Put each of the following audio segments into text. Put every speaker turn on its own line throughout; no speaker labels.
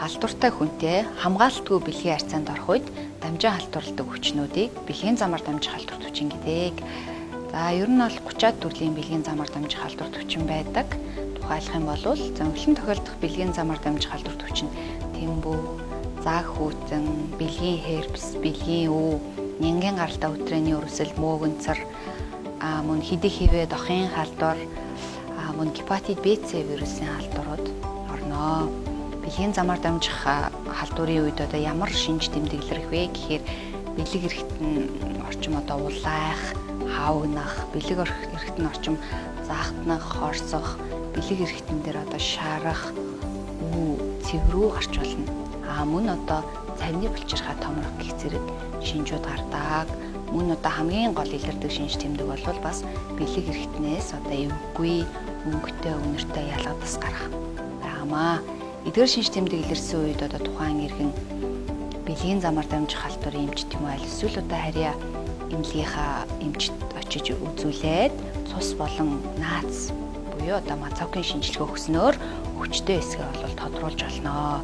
халдвартай хүнтэй хамгаалтгүй бэлгийн харьцаанд орох үед дамжин халдварладаг хүчнүүдийг бэлгийн замаар дамжих халдварт хүчин гэдэг. За ер нь бол 30-аад төрлийн бэлгийн замаар дамжих халдварт хүчин байдаг. Тухайлах юм бол зөнгөлөн тохиолдох бэлгийн замаар дамжих халдварт хүчин тэмбүү, зааг хүйтэн, бэлгийн херпес, бэлгийн өв, нянгийн гаралтай өтрээний өрөсөл, мөөгөнцөр, мөн хэдий хивээ дохын халдвар, мөн гепатит B/C вирусын халдварууд орно. Бэлгийн замаар дамжих халдварын үед одоо ямар шинж тэмдэглэх вэ гэхээр бэлэг эрэхт нь орчим одоо улайх, хавгнах, бэлэг эрэхт нь орчим заахтнах, хорсох, бэлэг эрэхтэн дээр одоо шарах, цэврүү гарч болно. Мөн одоо цавны булчирхай томрох гэх зэрэг шинжүүд гардаг. Мөн одоо хамгийн гол илэрдэг шинж тэмдэг бол бас бэлэг эрэхтнээс одоо эвгүй, өнгөтэй, үнэртэй ялгадас гарах байнамаа. Эдгээр шинж тэмдэг илэрсэн үед одоо тухайн иргэн бэлгийн замаар дамжих халдварын эмчт юм уу эсвэл одоо харьяа эмнэлгийнхаа эмчт очиж үзүүлээд цус болон наац буюу одоо мацавкын шинжилгээ өгснөөр хүчтэй эсгээ бол тодруулж олно.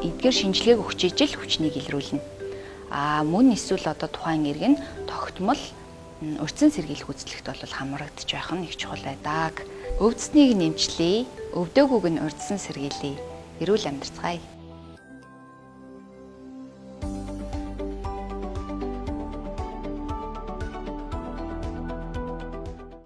Эдгээр шинжилгээг өгч ижил хүчнийг илрүүлнэ. Мөн эсвэл одоо тухайн иргэн тогтмол урьдчилан сэргийлэх үзлэгт бол хамрагдж байх нь их чухал байдаг. Өвдснийг нэмчлэе, өвдөөгүйг нь урьдчилан сэргийлье. Эрүүл амьдарцгаая.